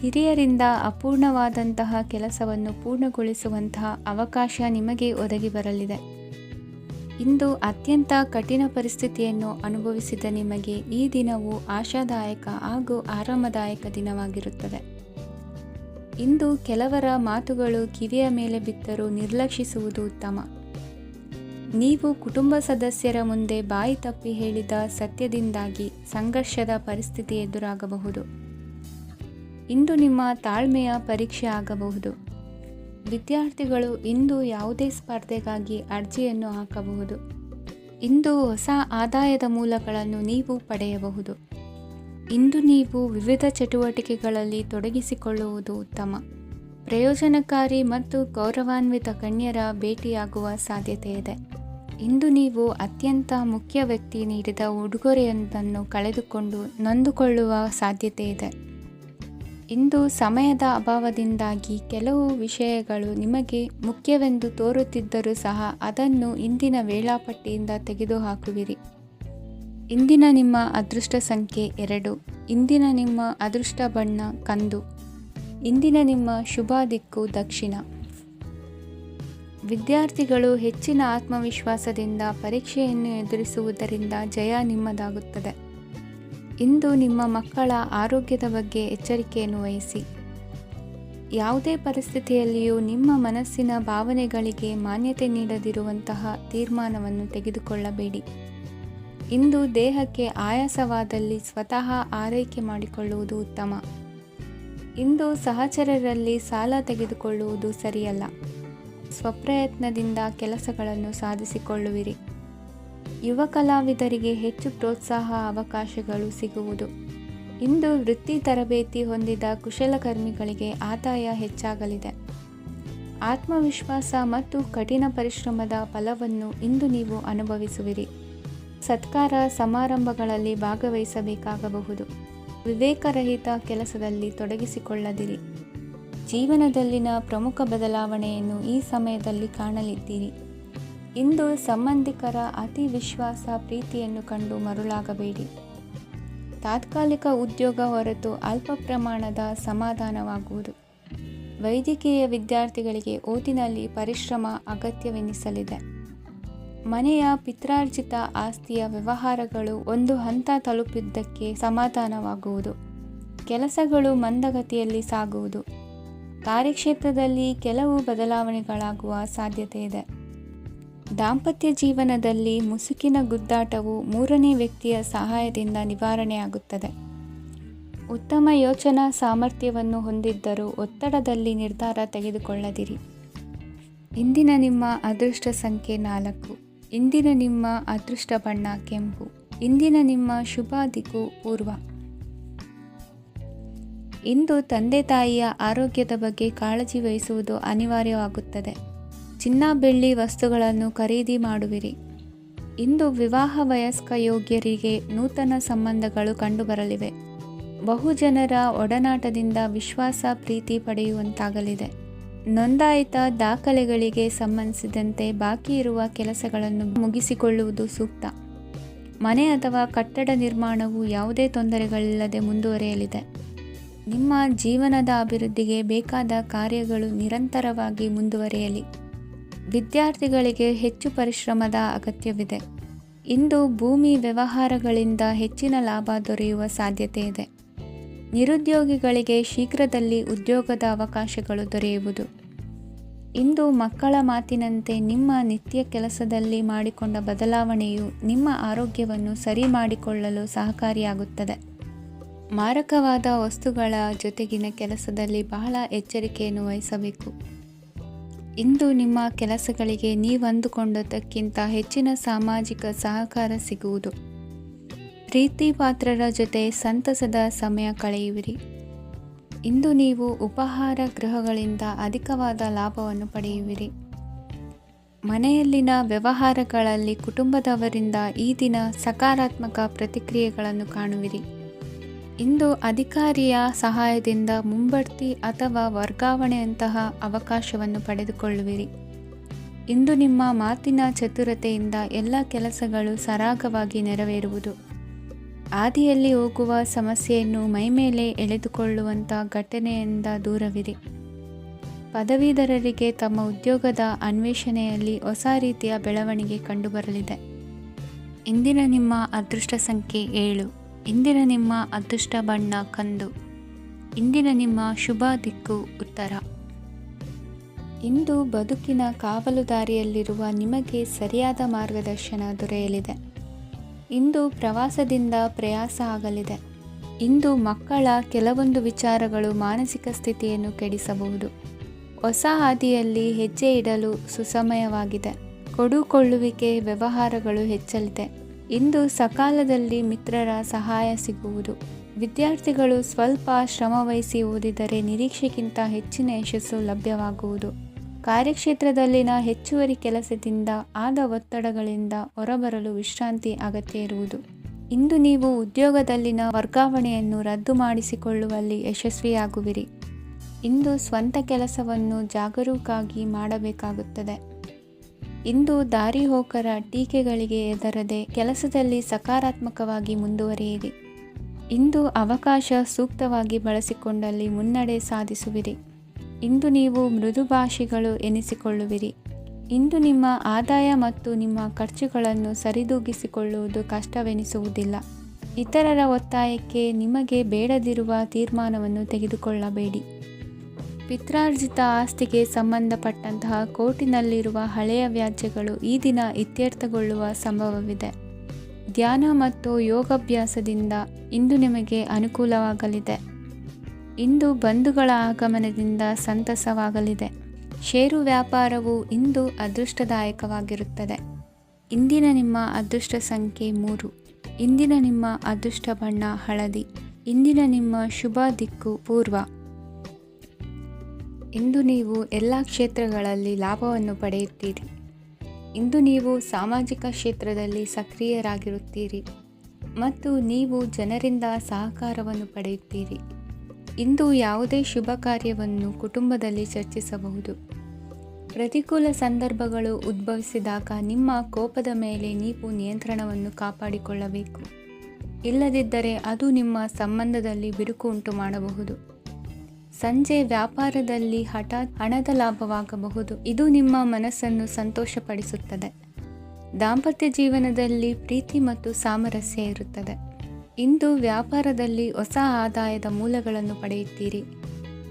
ಹಿರಿಯರಿಂದ ಅಪೂರ್ಣವಾದಂತಹ ಕೆಲಸವನ್ನು ಪೂರ್ಣಗೊಳಿಸುವಂತಹ ಅವಕಾಶ ನಿಮಗೆ ಒದಗಿ ಬರಲಿದೆ. ಇಂದು ಅತ್ಯಂತ ಕಠಿಣ ಪರಿಸ್ಥಿತಿಯನ್ನು ಅನುಭವಿಸಿದ ನಿಮಗೆ ಈ ದಿನವು ಆಶಾದಾಯಕ ಹಾಗೂ ಆರಾಮದಾಯಕ ದಿನವಾಗಿರುತ್ತದೆ. ಇಂದು ಕೆಲವರ ಮಾತುಗಳು ಕಿವಿಯ ಮೇಲೆ ಬಿದ್ದರೂ ನಿರ್ಲಕ್ಷಿಸುವುದು ಉತ್ತಮ. ನೀವು ಕುಟುಂಬ ಸದಸ್ಯರ ಮುಂದೆ ಬಾಯಿ ತಪ್ಪಿ ಹೇಳಿದ ಸತ್ಯದಿಂದಾಗಿ ಸಂಘರ್ಷದ ಪರಿಸ್ಥಿತಿ ಎದುರಾಗಬಹುದು. ಇಂದು ನಿಮ್ಮ ತಾಳ್ಮೆಯ ಪರೀಕ್ಷೆ ಆಗಬಹುದು. ವಿದ್ಯಾರ್ಥಿಗಳು ಇಂದು ಯಾವುದೇ ಸ್ಪರ್ಧೆಗಾಗಿ ಅರ್ಜಿಯನ್ನು ಹಾಕಬಹುದು. ಇಂದು ಹೊಸ ಆದಾಯದ ಮೂಲಗಳನ್ನು ನೀವು ಪಡೆಯಬಹುದು. ಇಂದು ನೀವು ವಿವಿಧ ಚಟುವಟಿಕೆಗಳಲ್ಲಿ ತೊಡಗಿಸಿಕೊಳ್ಳುವುದು ಉತ್ತಮ. ಪ್ರಯೋಜನಕಾರಿ ಮತ್ತು ಗೌರವಾನ್ವಿತ ಗಣ್ಯರ ಭೇಟಿಯಾಗುವ ಸಾಧ್ಯತೆ ಇದೆ. ಇಂದು ನೀವು ಅತ್ಯಂತ ಮುಖ್ಯ ವ್ಯಕ್ತಿ ನೀಡಿದ ಉಡುಗೊರೆಯೊಂದನ್ನು ಕಳೆದುಕೊಂಡು ನೊಂದುಕೊಳ್ಳುವ ಸಾಧ್ಯತೆ ಇದೆ. ಇಂದು ಸಮಯದ ಅಭಾವದಿಂದಾಗಿ ಕೆಲವು ವಿಷಯಗಳು ನಿಮಗೆ ಮುಖ್ಯವೆಂದು ತೋರುತ್ತಿದ್ದರೂ ಸಹ ಅದನ್ನು ಇಂದಿನ ವೇಳಾಪಟ್ಟಿಯಿಂದ ತೆಗೆದುಹಾಕುವಿರಿ. ಇಂದಿನ ನಿಮ್ಮ ಅದೃಷ್ಟ ಸಂಖ್ಯೆ 2. ಇಂದಿನ ನಿಮ್ಮ ಅದೃಷ್ಟ ಬಣ್ಣ ಕಂದು. ಇಂದಿನ ನಿಮ್ಮ ಶುಭ ದಿಕ್ಕು ದಕ್ಷಿಣ. ವಿದ್ಯಾರ್ಥಿಗಳು ಹೆಚ್ಚಿನ ಆತ್ಮವಿಶ್ವಾಸದಿಂದ ಪರೀಕ್ಷೆಯನ್ನು ಎದುರಿಸುವುದರಿಂದ ಜಯ ನಿಮ್ಮದಾಗುತ್ತದೆ. ಇಂದು ನಿಮ್ಮ ಮಕ್ಕಳ ಆರೋಗ್ಯದ ಬಗ್ಗೆ ಎಚ್ಚರಿಕೆಯನ್ನು ವಹಿಸಿ. ಯಾವುದೇ ಪರಿಸ್ಥಿತಿಯಲ್ಲಿಯೂ ನಿಮ್ಮ ಮನಸ್ಸಿನ ಭಾವನೆಗಳಿಗೆ ಮಾನ್ಯತೆ ನೀಡದಿರುವಂತಹ ತೀರ್ಮಾನವನ್ನು ತೆಗೆದುಕೊಳ್ಳಬೇಡಿ. ಇಂದು ದೇಹಕ್ಕೆ ಆಯಾಸವಾದಲ್ಲಿ ಸ್ವತಃ ಆರೈಕೆ ಮಾಡಿಕೊಳ್ಳುವುದು ಉತ್ತಮ. ಇಂದು ಸಹಚರರಲ್ಲಿ ಸಾಲ ತೆಗೆದುಕೊಳ್ಳುವುದು ಸರಿಯಲ್ಲ. ಸ್ವಪ್ರಯತ್ನದಿಂದ ಕೆಲಸಗಳನ್ನು ಸಾಧಿಸಿಕೊಳ್ಳುವಿರಿ. ಯುವ ಕಲಾವಿದರಿಗೆ ಹೆಚ್ಚು ಪ್ರೋತ್ಸಾಹ ಅವಕಾಶಗಳು ಸಿಗುವುದು. ಇಂದು ವೃತ್ತಿ ತರಬೇತಿ ಹೊಂದಿದ ಕುಶಲಕರ್ಮಿಗಳಿಗೆ ಆದಾಯ ಹೆಚ್ಚಾಗಲಿದೆ. ಆತ್ಮವಿಶ್ವಾಸ ಮತ್ತು ಕಠಿಣ ಪರಿಶ್ರಮದ ಫಲವನ್ನು ಇಂದು ನೀವು ಅನುಭವಿಸುವಿರಿ. ಸತ್ಕಾರ ಸಮಾರಂಭಗಳಲ್ಲಿ ಭಾಗವಹಿಸಬೇಕಾಗಬಹುದು. ವಿವೇಕರಹಿತ ಕೆಲಸದಲ್ಲಿ ತೊಡಗಿಸಿಕೊಳ್ಳದಿರಿ. ಜೀವನದಲ್ಲಿನ ಪ್ರಮುಖ ಬದಲಾವಣೆಯನ್ನು ಈ ಸಮಯದಲ್ಲಿ ಕಾಣಲಿದ್ದೀರಿ. ಇಂದು ಸಂಬಂಧಿಕರ ಅತಿ ವಿಶ್ವಾಸ ಪ್ರೀತಿಯನ್ನು ಕಂಡು ಮರುಳಾಗಬೇಡಿ. ತಾತ್ಕಾಲಿಕ ಉದ್ಯೋಗ ಹೊರತು ಅಲ್ಪ ಪ್ರಮಾಣದ ಸಮಾಧಾನವಾಗುವುದು. ವೈದ್ಯಕೀಯ ವಿದ್ಯಾರ್ಥಿಗಳಿಗೆ ಓದಿನಲ್ಲಿ ಪರಿಶ್ರಮ ಅಗತ್ಯವೆನಿಸಲಿದೆ. ಮನೆಯ ಪಿತ್ರಾರ್ಜಿತ ಆಸ್ತಿಯ ವ್ಯವಹಾರಗಳು ಒಂದು ಹಂತ ತಲುಪಿದ್ದಕ್ಕೆ ಸಮಾಧಾನವಾಗುವುದು. ಕೆಲಸಗಳು ಮಂದಗತಿಯಲ್ಲಿ ಸಾಗುವುದು. ಕಾರ್ಯಕ್ಷೇತ್ರದಲ್ಲಿ ಕೆಲವು ಬದಲಾವಣೆಗಳಾಗುವ ಸಾಧ್ಯತೆ ಇದೆ. ದಾಂಪತ್ಯ ಜೀವನದಲ್ಲಿ ಮುಸುಕಿನ ಗುದ್ದಾಟವು ಮೂರನೇ ವ್ಯಕ್ತಿಯ ಸಹಾಯದಿಂದ ನಿವಾರಣೆಯಾಗುತ್ತದೆ. ಉತ್ತಮ ಯೋಚನಾ ಸಾಮರ್ಥ್ಯವನ್ನು ಹೊಂದಿದ್ದರೂ ಒತ್ತಡದಲ್ಲಿ ನಿರ್ಧಾರ ತೆಗೆದುಕೊಳ್ಳದಿರಿ. ಇಂದಿನ ನಿಮ್ಮ ಅದೃಷ್ಟ ಸಂಖ್ಯೆ 4. ಇಂದಿನ ನಿಮ್ಮ ಅದೃಷ್ಟ ಬಣ್ಣ ಕೆಂಪು. ಇಂದಿನ ನಿಮ್ಮ ಶುಭ ದಿಕ್ಕು ಪೂರ್ವ. ಇಂದು ತಂದೆ ತಾಯಿಯ ಆರೋಗ್ಯದ ಬಗ್ಗೆ ಕಾಳಜಿ ವಹಿಸುವುದು ಅನಿವಾರ್ಯವಾಗುತ್ತದೆ. ಚಿನ್ನ ಬೆಳ್ಳಿ ವಸ್ತುಗಳನ್ನು ಖರೀದಿ ಮಾಡುವಿರಿ. ಇಂದು ವಿವಾಹ ವಯಸ್ಕ ಯೋಗ್ಯರಿಗೆ ನೂತನ ಸಂಬಂಧಗಳು ಕಂಡುಬರಲಿವೆ. ಬಹುಜನರ ಒಡನಾಟದಿಂದ ವಿಶ್ವಾಸ ಪ್ರೀತಿ ಪಡೆಯುವಂತಾಗಲಿದೆ. ನೋಂದಾಯಿತ ದಾಖಲೆಗಳಿಗೆ ಸಂಬಂಧಿಸಿದಂತೆ ಬಾಕಿ ಇರುವ ಕೆಲಸಗಳನ್ನು ಮುಗಿಸಿಕೊಳ್ಳುವುದು ಸೂಕ್ತ. ಮನೆ ಅಥವಾ ಕಟ್ಟಡ ನಿರ್ಮಾಣವು ಯಾವುದೇ ತೊಂದರೆಗಳಿಲ್ಲದೆ ಮುಂದುವರಿಯಲಿದೆ. ನಿಮ್ಮ ಜೀವನದ ಅಭಿವೃದ್ಧಿಗೆ ಬೇಕಾದ ಕಾರ್ಯಗಳು ನಿರಂತರವಾಗಿ ಮುಂದುವರಿಯಲಿ. ವಿದ್ಯಾರ್ಥಿಗಳಿಗೆ ಹೆಚ್ಚು ಪರಿಶ್ರಮದ ಅಗತ್ಯವಿದೆ. ಇಂದು ಭೂಮಿ ವ್ಯವಹಾರಗಳಿಂದ ಹೆಚ್ಚಿನ ಲಾಭ ದೊರೆಯುವ ಸಾಧ್ಯತೆ ಇದೆ. ನಿರುದ್ಯೋಗಿಗಳಿಗೆ ಶೀಘ್ರದಲ್ಲಿ ಉದ್ಯೋಗದ ಅವಕಾಶಗಳು ದೊರೆಯುವುದು. ಇಂದು ಮಕ್ಕಳ ಮಾತಿನಂತೆ ನಿಮ್ಮ ನಿತ್ಯ ಕೆಲಸದಲ್ಲಿ ಮಾಡಿಕೊಂಡ ಬದಲಾವಣೆಯು ನಿಮ್ಮ ಆರೋಗ್ಯವನ್ನು ಸರಿ ಮಾಡಿಕೊಳ್ಳಲು ಸಹಕಾರಿಯಾಗುತ್ತದೆ. ಮಾರಕವಾದ ವಸ್ತುಗಳ ಜೊತೆಗಿನ ಕೆಲಸದಲ್ಲಿ ಬಹಳ ಎಚ್ಚರಿಕೆಯನ್ನು ವಹಿಸಬೇಕು. ಇಂದು ನಿಮ್ಮ ಕೆಲಸಗಳಿಗೆ ನೀವಂದುಕೊಂಡದ್ದಕ್ಕಿಂತ ಹೆಚ್ಚಿನ ಸಾಮಾಜಿಕ ಸಹಕಾರ ಸಿಗುವುದು. ಪ್ರೀತಿ ಪಾತ್ರರ ಜೊತೆ ಸಂತಸದ ಸಮಯ ಕಳೆಯುವಿರಿ. ಇಂದು ನೀವು ಉಪಹಾರ ಗೃಹಗಳಿಂದ ಅಧಿಕವಾದ ಲಾಭವನ್ನು ಪಡೆಯುವಿರಿ. ಮನೆಯಲ್ಲಿನ ವ್ಯವಹಾರಗಳಲ್ಲಿ ಕುಟುಂಬದವರಿಂದ ಈ ದಿನ ಸಕಾರಾತ್ಮಕ ಪ್ರತಿಕ್ರಿಯೆಗಳನ್ನು ಕಾಣುವಿರಿ. ಇಂದು ಅಧಿಕಾರಿಯ ಸಹಾಯದಿಂದ ಮುಂಬಡ್ತಿ ಅಥವಾ ವರ್ಗಾವಣೆಯಂತಹ ಅವಕಾಶವನ್ನು ಪಡೆದುಕೊಳ್ಳುವಿರಿ. ಇಂದು ನಿಮ್ಮ ಮಾತಿನ ಚತುರತೆಯಿಂದ ಎಲ್ಲ ಕೆಲಸಗಳು ಸರಾಗವಾಗಿ ನೆರವೇರುವುದು. ಹಾದಿಯಲ್ಲಿ ಹೋಗುವ ಸಮಸ್ಯೆಯನ್ನು ಮೈಮೇಲೆ ಎಳೆದುಕೊಳ್ಳುವಂಥ ಘಟನೆಯಿಂದ ದೂರವಿರಿ. ಪದವೀಧರರಿಗೆ ತಮ್ಮ ಉದ್ಯೋಗದ ಅನ್ವೇಷಣೆಯಲ್ಲಿ ಹೊಸ ರೀತಿಯ ಬೆಳವಣಿಗೆ ಕಂಡುಬರಲಿದೆ. ಇಂದಿನ ನಿಮ್ಮ ಅದೃಷ್ಟ ಸಂಖ್ಯೆ 7. ಇಂದಿನ ನಿಮ್ಮ ಅದೃಷ್ಟ ಬಣ್ಣ ಕಂದು. ಇಂದಿನ ನಿಮ್ಮ ಶುಭ ದಿಕ್ಕು ಉತ್ತರ. ಇಂದು ಬದುಕಿನ ಕಾವಲುದಾರಿಯಲ್ಲಿರುವ ನಿಮಗೆ ಸರಿಯಾದ ಮಾರ್ಗದರ್ಶನ ದೊರೆಯಲಿದೆ. ಇಂದು ಪ್ರವಾಸದಿಂದ ಪ್ರಯಾಸ ಆಗಲಿದೆ. ಇಂದು ಮಕ್ಕಳ ಕೆಲವೊಂದು ವಿಚಾರಗಳು ಮಾನಸಿಕ ಸ್ಥಿತಿಯನ್ನು ಕೆಡಿಸಬಹುದು. ಹೊಸ ಹಾದಿಯಲ್ಲಿ ಹೆಜ್ಜೆ ಇಡಲು ಸುಸಮಯವಾಗಿದೆ. ಕೊಡುಕೊಳ್ಳುವಿಕೆ ವ್ಯವಹಾರಗಳು ಹೆಚ್ಚಲಿದೆ. ಇಂದು ಸಕಾಲದಲ್ಲಿ ಮಿತ್ರರ ಸಹಾಯ ಸಿಗುವುದು. ವಿದ್ಯಾರ್ಥಿಗಳು ಸ್ವಲ್ಪ ಶ್ರಮವಹಿಸಿ ಓದಿದರೆ ನಿರೀಕ್ಷೆಗಿಂತ ಹೆಚ್ಚಿನ ಯಶಸ್ಸು ಲಭ್ಯವಾಗುವುದು. ಕಾರ್ಯಕ್ಷೇತ್ರದಲ್ಲಿನ ಹೆಚ್ಚುವರಿ ಕೆಲಸದಿಂದ ಆದ ಒತ್ತಡಗಳಿಂದ ಹೊರಬರಲು ವಿಶ್ರಾಂತಿ ಅಗತ್ಯ ಇರುವುದು. ಇಂದು ನೀವು ಉದ್ಯೋಗದಲ್ಲಿನ ವರ್ಗಾವಣೆಯನ್ನು ರದ್ದು ಮಾಡಿಸಿಕೊಳ್ಳುವಲ್ಲಿ ಯಶಸ್ವಿಯಾಗುವಿರಿ. ಇಂದು ಸ್ವಂತ ಕೆಲಸವನ್ನು ಜಾಗರೂಕವಾಗಿ ಮಾಡಬೇಕಾಗುತ್ತದೆ. ಇಂದು ದಾರಿಹೋಕರ ಟೀಕೆಗಳಿಗೆ ಹೆದರದೆ ಕೆಲಸದಲ್ಲಿ ಸಕಾರಾತ್ಮಕವಾಗಿ ಮುಂದುವರಿಯಿರಿ. ಇಂದು ಅವಕಾಶ ಸೂಕ್ತವಾಗಿ ಬಳಸಿಕೊಂಡಲ್ಲಿ ಮುನ್ನಡೆ ಸಾಧಿಸುವಿರಿ. ಇಂದು ನೀವು ಮೃದುಭಾಷಿಗಳು ಎನಿಸಿಕೊಳ್ಳುವಿರಿ. ಇಂದು ನಿಮ್ಮ ಆದಾಯ ಮತ್ತು ನಿಮ್ಮ ಖರ್ಚುಗಳನ್ನು ಸರಿದೂಗಿಸಿಕೊಳ್ಳುವುದು ಕಷ್ಟವೆನಿಸುವುದಿಲ್ಲ. ಇತರರ ಒತ್ತಾಯಕ್ಕೆ ನಿಮಗೆ ಬೇಡದಿರುವ ತೀರ್ಮಾನವನ್ನು ತೆಗೆದುಕೊಳ್ಳಬೇಡಿ. ಪಿತ್ರಾರ್ಜಿತ ಆಸ್ತಿಗೆ ಸಂಬಂಧಪಟ್ಟಂತಹ ಕೋರ್ಟಿನಲ್ಲಿರುವ ಹಳೆಯ ವ್ಯಾಜ್ಯಗಳು ಈ ದಿನ ಇತ್ಯರ್ಥಗೊಳ್ಳುವ ಸಂಭವವಿದೆ. ಧ್ಯಾನ ಮತ್ತು ಯೋಗಾಭ್ಯಾಸದಿಂದ ಇಂದು ನಿಮಗೆ ಅನುಕೂಲವಾಗಲಿದೆ. ಇಂದು ಬಂಧುಗಳ ಆಗಮನದಿಂದ ಸಂತಸವಾಗಲಿದೆ. ಷೇರು ವ್ಯಾಪಾರವು ಇಂದು ಅದೃಷ್ಟದಾಯಕವಾಗಿರುತ್ತದೆ. ಇಂದಿನ ನಿಮ್ಮ ಅದೃಷ್ಟ ಸಂಖ್ಯೆ 3. ಇಂದಿನ ನಿಮ್ಮ ಅದೃಷ್ಟ ಬಣ್ಣ ಹಳದಿ. ಇಂದಿನ ನಿಮ್ಮ ಶುಭ ದಿಕ್ಕು ಪೂರ್ವ. ಇಂದು ನೀವು ಎಲ್ಲ ಕ್ಷೇತ್ರಗಳಲ್ಲಿ ಲಾಭವನ್ನು ಪಡೆಯುತ್ತೀರಿ. ಇಂದು ನೀವು ಸಾಮಾಜಿಕ ಕ್ಷೇತ್ರದಲ್ಲಿ ಸಕ್ರಿಯರಾಗಿರುತ್ತೀರಿ ಮತ್ತು ನೀವು ಜನರಿಂದ ಸಹಕಾರವನ್ನು ಪಡೆಯುತ್ತೀರಿ. ಇಂದು ಯಾವುದೇ ಶುಭ ಕಾರ್ಯವನ್ನು ಕುಟುಂಬದಲ್ಲಿ ಚರ್ಚಿಸಬಹುದು. ಪ್ರತಿಕೂಲ ಸಂದರ್ಭಗಳು ಉದ್ಭವಿಸಿದಾಗ ನಿಮ್ಮ ಕೋಪದ ಮೇಲೆ ನೀವು ನಿಯಂತ್ರಣವನ್ನು ಕಾಪಾಡಿಕೊಳ್ಳಬೇಕು. ಇಲ್ಲದಿದ್ದರೆ ಅದು ನಿಮ್ಮ ಸಂಬಂಧದಲ್ಲಿ ಬಿರುಕು ಉಂಟು ಮಾಡಬಹುದು. ಸಂಜೆ ವ್ಯಾಪಾರದಲ್ಲಿ ಹಠಾತ್ ಹಣದ ಲಾಭವಾಗಬಹುದು. ಇದು ನಿಮ್ಮ ಮನಸ್ಸನ್ನು ಸಂತೋಷಪಡಿಸುತ್ತದೆ. ದಾಂಪತ್ಯ ಜೀವನದಲ್ಲಿ ಪ್ರೀತಿ ಮತ್ತು ಸಾಮರಸ್ಯ ಇರುತ್ತದೆ. ಇಂದು ವ್ಯಾಪಾರದಲ್ಲಿ ಹೊಸ ಆದಾಯದ ಮೂಲಗಳನ್ನು ಪಡೆಯುತ್ತೀರಿ.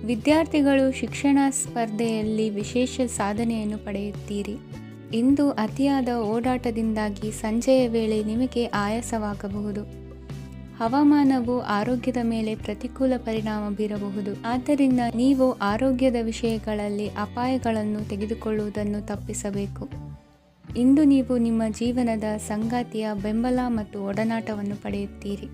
ವಿದ್ಯಾರ್ಥಿಗಳು ಶಿಕ್ಷಣ ಸ್ಪರ್ಧೆಯಲ್ಲಿ ವಿಶೇಷ ಸಾಧನೆಯನ್ನು ಪಡೆಯುತ್ತೀರಿ. ಇಂದು ಅತಿಯಾದ ಓಡಾಟದಿಂದಾಗಿ ಸಂಜೆಯ ವೇಳೆ ನಿಮಗೆ ಆಯಾಸವಾಗಬಹುದು. ಹವಾಮಾನವು ಆರೋಗ್ಯದ ಮೇಲೆ ಪ್ರತಿಕೂಲ ಪರಿಣಾಮ ಬೀರಬಹುದು. ಆದ್ದರಿಂದ ನೀವು ಆರೋಗ್ಯದ ವಿಷಯಗಳಲ್ಲಿ ಅಪಾಯಗಳನ್ನು ತೆಗೆದುಕೊಳ್ಳುವುದನ್ನು ತಪ್ಪಿಸಬೇಕು. ಇಂದು ನೀವು ನಿಮ್ಮ ಜೀವನದ ಸಂಗಾತಿಯ ಬೆಂಬಲ ಮತ್ತು ಒಡನಾಟವನ್ನು ಪಡೆಯುತ್ತೀರಿ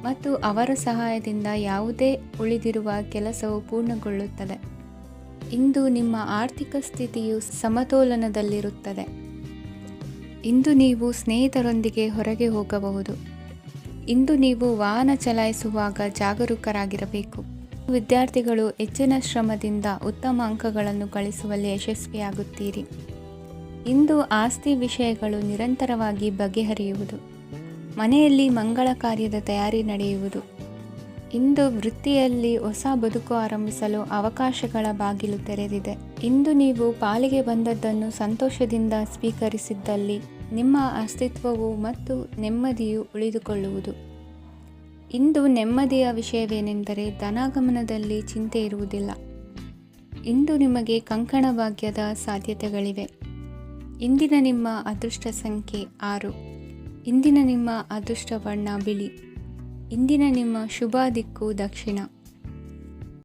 ಮತ್ತು ಅವರ ಸಹಾಯದಿಂದ ಯಾವುದೇ ಉಳಿದಿರುವ ಕೆಲಸವು ಪೂರ್ಣಗೊಳ್ಳುತ್ತದೆ. ಇಂದು ನಿಮ್ಮ ಆರ್ಥಿಕ ಸ್ಥಿತಿಯು ಸಮತೋಲನದಲ್ಲಿರುತ್ತದೆ. ಇಂದು ನೀವು ಸ್ನೇಹಿತರೊಂದಿಗೆ ಹೊರಗೆ ಹೋಗಬಹುದು. ಇಂದು ನೀವು ವಾಹನ ಚಲಾಯಿಸುವಾಗ ಜಾಗರೂಕರಾಗಿರಬೇಕು. ವಿದ್ಯಾರ್ಥಿಗಳು ಹೆಚ್ಚಿನ ಶ್ರಮದಿಂದ ಉತ್ತಮ ಅಂಕಗಳನ್ನು ಗಳಿಸುವಲ್ಲಿ ಯಶಸ್ವಿಯಾಗುತ್ತೀರಿ. ಇಂದು ಆಸ್ತಿ ವಿಷಯಗಳು ನಿರಂತರವಾಗಿ ಬಗೆಹರಿಯುವುದು. ಮನೆಯಲ್ಲಿ ಮಂಗಳ ಕಾರ್ಯದ ತಯಾರಿ ನಡೆಯುವುದು. ಇಂದು ವೃತ್ತಿಯಲ್ಲಿ ಹೊಸ ಬದುಕು ಆರಂಭಿಸಲು ಅವಕಾಶಗಳ ಬಾಗಿಲು ತೆರೆದಿದೆ. ಇಂದು ನೀವು ಪಾಲಿಗೆ ಬಂದದ್ದನ್ನು ಸಂತೋಷದಿಂದ ಸ್ವೀಕರಿಸಿದ್ದಲ್ಲಿ ನಿಮ್ಮ ಅಸ್ತಿತ್ವವು ಮತ್ತು ನೆಮ್ಮದಿಯು ಉಳಿದುಕೊಳ್ಳುವುದು. ಇಂದು ನೆಮ್ಮದಿಯ ವಿಷಯವೇನೆಂದರೆ ಧನಾಗಮನದಲ್ಲಿ ಚಿಂತೆ ಇರುವುದಿಲ್ಲ. ಇಂದು ನಿಮಗೆ ಕಂಕಣ ಭಾಗ್ಯದ ಸಾಧ್ಯತೆಗಳಿವೆ. ಇಂದಿನ ನಿಮ್ಮ ಅದೃಷ್ಟ ಸಂಖ್ಯೆ 6. ಇಂದಿನ ನಿಮ್ಮ ಅದೃಷ್ಟ ಬಣ್ಣ ಬಿಳಿ. ಇಂದಿನ ನಿಮ್ಮ ಶುಭ ದಿಕ್ಕು ದಕ್ಷಿಣ.